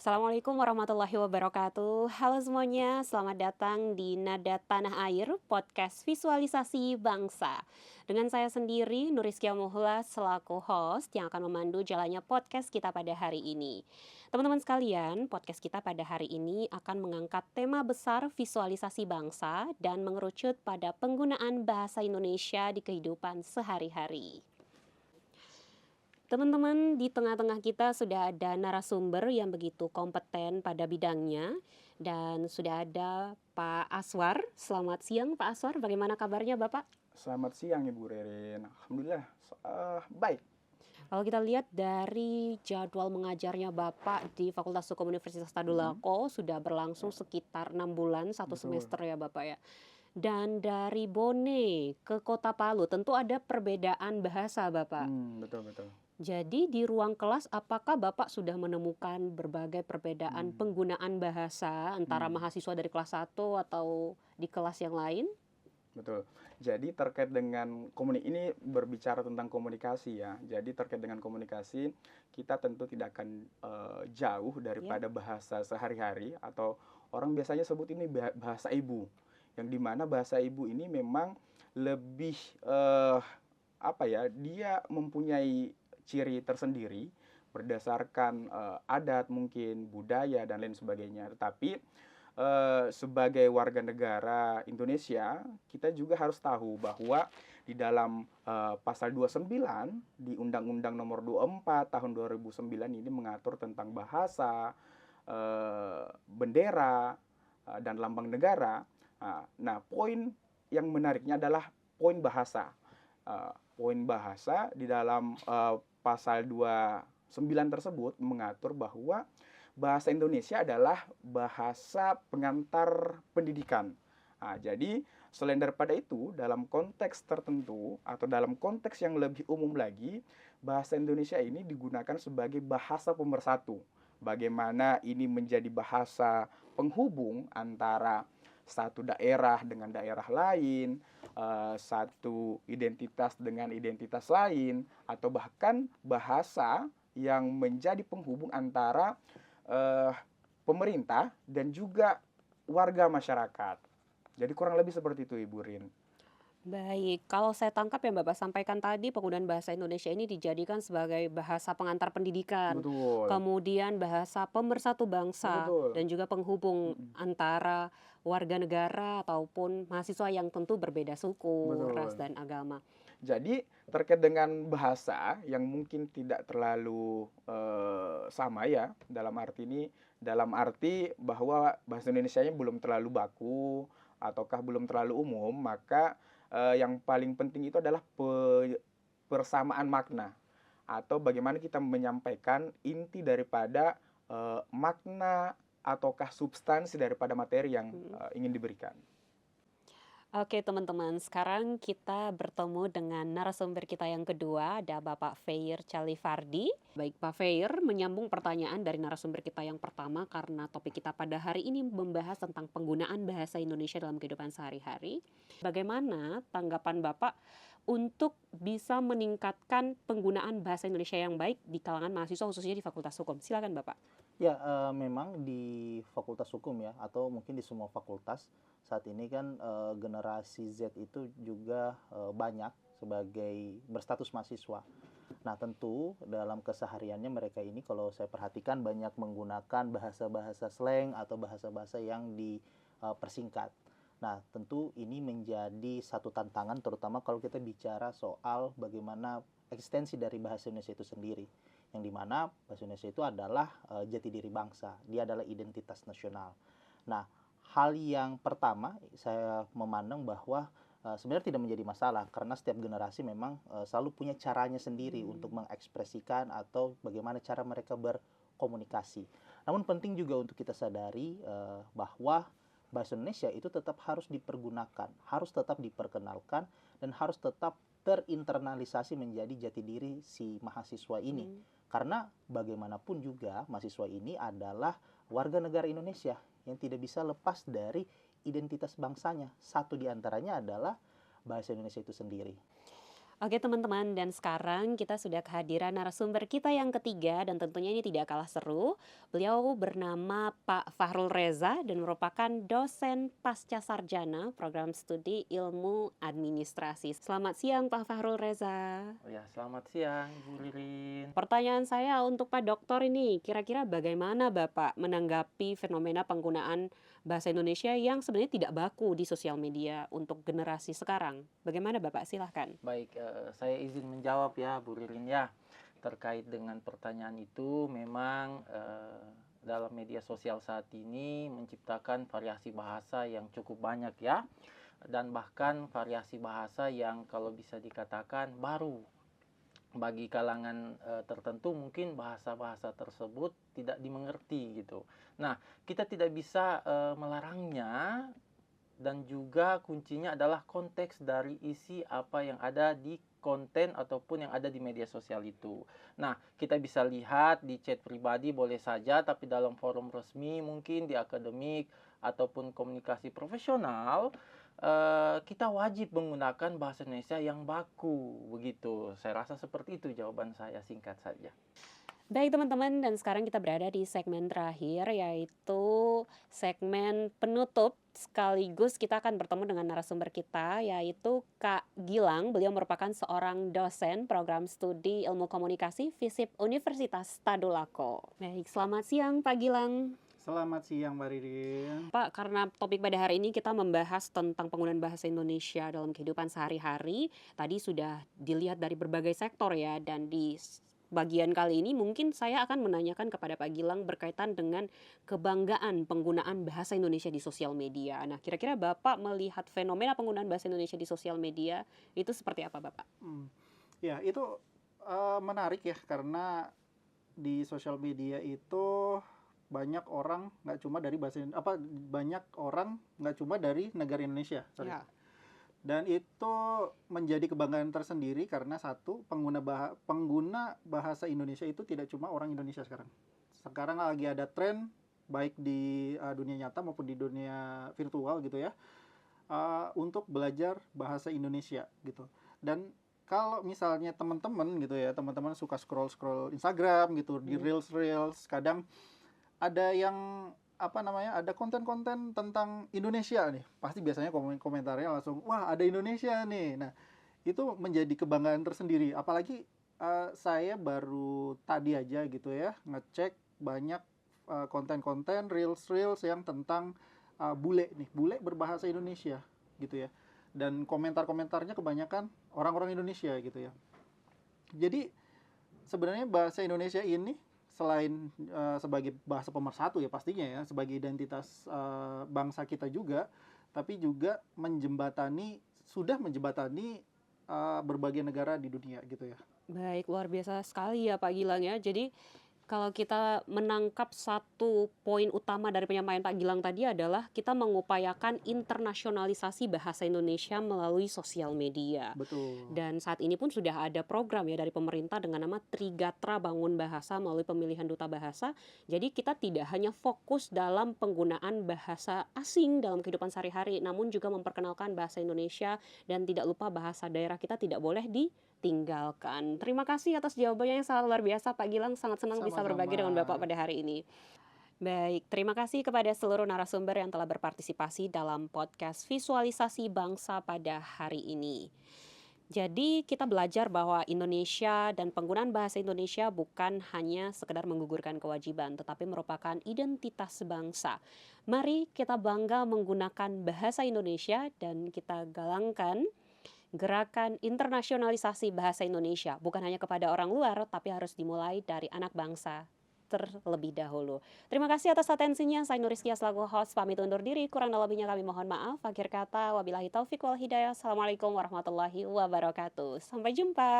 Assalamualaikum warahmatullahi wabarakatuh. Halo semuanya, selamat datang di Nada Tanah Air, podcast visualisasi bangsa. Dengan saya sendiri, Nuriskia Muhla, selaku host yang akan memandu jalannya podcast kita pada hari ini. Teman-teman sekalian, podcast kita pada hari ini akan mengangkat tema besar visualisasi bangsa dan mengerucut pada penggunaan bahasa Indonesia di kehidupan sehari-hari. Teman-teman, di tengah-tengah kita sudah ada narasumber yang begitu kompeten pada bidangnya dan sudah ada Pak Aswar. Selamat siang Pak Aswar, bagaimana kabarnya Bapak? Selamat siang Ibu Ririn. Alhamdulillah baik. Kalau kita lihat dari jadwal mengajarnya Bapak di Fakultas Hukum Universitas Tadulako sudah berlangsung sekitar 6 bulan, satu Betul. semester ya Bapak ya. Dan dari Bone ke Kota Palu tentu ada perbedaan bahasa Bapak. Betul betul. Jadi di ruang kelas apakah Bapak sudah menemukan berbagai perbedaan penggunaan bahasa antara mahasiswa dari kelas 1 atau di kelas yang lain? Betul. Jadi terkait dengan ini berbicara tentang komunikasi ya. Jadi terkait dengan komunikasi, kita tentu tidak akan jauh daripada bahasa sehari-hari atau orang biasanya sebut ini bahasa ibu. Yang dimana bahasa ibu ini memang lebih dia mempunyai ciri tersendiri berdasarkan adat mungkin, budaya dan lain sebagainya. Tetapi sebagai warga negara Indonesia, kita juga harus tahu bahwa di dalam pasal 29 di Undang-Undang Nomor 24 tahun 2009 ini mengatur tentang bahasa, bendera, dan lambang negara. Nah, poin yang menariknya adalah poin bahasa. Poin bahasa di dalam pasal 29 tersebut mengatur bahwa bahasa Indonesia adalah bahasa pengantar pendidikan. Jadi selain daripada itu, dalam konteks tertentu atau dalam konteks yang lebih umum lagi, bahasa Indonesia ini digunakan sebagai bahasa pemersatu. Bagaimana ini menjadi bahasa penghubung antara satu daerah dengan daerah lain, satu identitas dengan identitas lain, atau bahkan bahasa yang menjadi penghubung antara pemerintah dan juga warga masyarakat. Jadi kurang lebih seperti itu Ibu Rin. Baik, kalau saya tangkap yang Bapak sampaikan tadi penggunaan bahasa Indonesia ini dijadikan sebagai bahasa pengantar pendidikan, Betul. kemudian bahasa pemersatu bangsa Betul. dan juga penghubung antara warga negara ataupun mahasiswa yang tentu berbeda suku, ras Betul. dan agama. Jadi terkait dengan bahasa yang mungkin tidak terlalu sama ya dalam arti bahwa bahasa Indonesianya belum terlalu baku ataukah belum terlalu umum, maka yang paling penting itu adalah persamaan makna atau bagaimana kita menyampaikan inti daripada makna ataukah substansi daripada materi yang ingin diberikan. Oke teman-teman, sekarang kita bertemu dengan narasumber kita yang kedua, ada Bapak Feir Chalifardi. Baik Pak Feir, menyambung pertanyaan dari narasumber kita yang pertama karena topik kita pada hari ini membahas tentang penggunaan bahasa Indonesia dalam kehidupan sehari-hari. Bagaimana tanggapan Bapak untuk bisa meningkatkan penggunaan bahasa Indonesia yang baik di kalangan mahasiswa khususnya di Fakultas Hukum? Silakan Bapak. Ya, memang di Fakultas Hukum ya, atau mungkin di semua fakultas saat ini kan generasi Z itu juga banyak sebagai berstatus mahasiswa. Nah, tentu dalam kesehariannya mereka ini kalau saya perhatikan banyak menggunakan bahasa-bahasa slang atau bahasa-bahasa yang dipersingkat. Nah, tentu ini menjadi satu tantangan terutama kalau kita bicara soal bagaimana eksistensi dari bahasa Indonesia itu sendiri. Yang dimana bahasa Indonesia itu adalah jati diri bangsa, dia adalah identitas nasional. Nah, hal yang pertama saya memandang bahwa sebenarnya tidak menjadi masalah karena setiap generasi memang selalu punya caranya sendiri untuk mengekspresikan atau bagaimana cara mereka berkomunikasi. Namun penting juga untuk kita sadari bahwa bahasa Indonesia itu tetap harus dipergunakan, harus tetap diperkenalkan dan harus tetap terinternalisasi menjadi jati diri si mahasiswa ini. Karena bagaimanapun juga mahasiswa ini adalah warga negara Indonesia yang tidak bisa lepas dari identitas bangsanya. Satu di antaranya adalah bahasa Indonesia itu sendiri. Oke teman-teman, dan sekarang kita sudah kehadiran narasumber kita yang ketiga dan tentunya ini tidak kalah seru. Beliau bernama Pak Fahrul Reza dan merupakan dosen pasca sarjana program studi ilmu administrasi. Selamat siang Pak Fahrul Reza. Oh ya, selamat siang Bu Ririn. Pertanyaan saya untuk Pak Dokter ini, kira-kira bagaimana Bapak menanggapi fenomena penggunaan bahasa Indonesia yang sebenarnya tidak baku di sosial media untuk generasi sekarang? Bagaimana Bapak? Silahkan. Baik, saya izin menjawab ya Bu Ririn ya. Terkait dengan pertanyaan itu, memang dalam media sosial saat ini menciptakan variasi bahasa yang cukup banyak ya. Dan bahkan variasi bahasa yang kalau bisa dikatakan baru. Bagi kalangan tertentu mungkin bahasa-bahasa tersebut tidak dimengerti gitu. Nah, kita tidak bisa melarangnya, dan juga kuncinya adalah konteks dari isi apa yang ada di konten ataupun yang ada di media sosial itu. Nah, kita bisa lihat di chat pribadi boleh saja, tapi dalam forum resmi mungkin di akademik ataupun komunikasi profesional kita wajib menggunakan bahasa Indonesia yang baku begitu. Saya rasa seperti itu jawaban saya, singkat saja. Baik teman-teman, dan sekarang kita berada di segmen terakhir, yaitu segmen penutup sekaligus kita akan bertemu dengan narasumber kita, yaitu Kak Gilang. Beliau merupakan seorang dosen program studi ilmu komunikasi FISIP Universitas Tadulako. Baik, selamat siang Pak Gilang. Selamat siang Mbak Ririn. Pak, karena topik pada hari ini kita membahas tentang penggunaan bahasa Indonesia dalam kehidupan sehari-hari. Tadi sudah dilihat dari berbagai sektor ya, dan di bagian kali ini mungkin saya akan menanyakan kepada Pak Gilang berkaitan dengan kebanggaan penggunaan bahasa Indonesia di sosial media. Nah, kira-kira Bapak melihat fenomena penggunaan bahasa Indonesia di sosial media itu seperti apa Bapak? Ya, itu menarik ya, karena di sosial media itu banyak orang nggak cuma dari banyak orang nggak cuma dari negara Indonesia, sorry. Ya. Dan itu menjadi kebanggaan tersendiri karena satu, pengguna bahasa Indonesia itu tidak cuma orang Indonesia sekarang. Sekarang lagi ada tren baik di dunia nyata maupun di dunia virtual gitu ya, untuk belajar bahasa Indonesia gitu. Dan kalau misalnya teman-teman gitu ya, teman-teman suka scroll Instagram gitu, di reels kadang ada yang ada konten-konten tentang Indonesia nih, pasti biasanya komentarnya langsung, wah ada Indonesia nih. Nah, itu menjadi kebanggaan tersendiri. Apalagi saya baru tadi aja gitu ya ngecek banyak konten-konten reels yang tentang bule berbahasa Indonesia gitu ya, dan komentarnya kebanyakan orang-orang Indonesia gitu ya. Jadi sebenarnya bahasa Indonesia ini selain sebagai bahasa pemersatu ya pastinya ya, sebagai identitas bangsa kita juga, tapi juga sudah menjembatani berbagai negara di dunia gitu ya. Baik, luar biasa sekali ya Pak Gilang ya. Jadi kalau kita menangkap satu poin utama dari penyampaian Pak Gilang tadi adalah kita mengupayakan internasionalisasi bahasa Indonesia melalui sosial media. Betul. Dan saat ini pun sudah ada program ya dari pemerintah dengan nama Trigatra Bangun Bahasa melalui pemilihan duta bahasa. Jadi kita tidak hanya fokus dalam penggunaan bahasa asing dalam kehidupan sehari-hari, namun juga memperkenalkan bahasa Indonesia, dan tidak lupa bahasa daerah kita tidak boleh ditinggalkan. Terima kasih atas jawabannya yang sangat luar biasa Pak Gilang, sangat senang bisa berbagi dengan Bapak pada hari ini. Baik, terima kasih kepada seluruh narasumber yang telah berpartisipasi dalam podcast Visualisasi Bangsa pada hari ini. Jadi kita belajar bahwa Indonesia dan penggunaan bahasa Indonesia bukan hanya sekedar menggugurkan kewajiban, tetapi merupakan identitas bangsa. Mari kita bangga menggunakan bahasa Indonesia dan kita galangkan gerakan internasionalisasi bahasa Indonesia, bukan hanya kepada orang luar, tapi harus dimulai dari anak bangsa terlebih dahulu. Terima kasih atas atensinya. Saya Nuriskia selaku host pamit undur diri. Kurang lebihnya kami mohon maaf. Akhir kata, wabillahi taufik wal hidayah. Assalamualaikum warahmatullahi wabarakatuh. Sampai jumpa.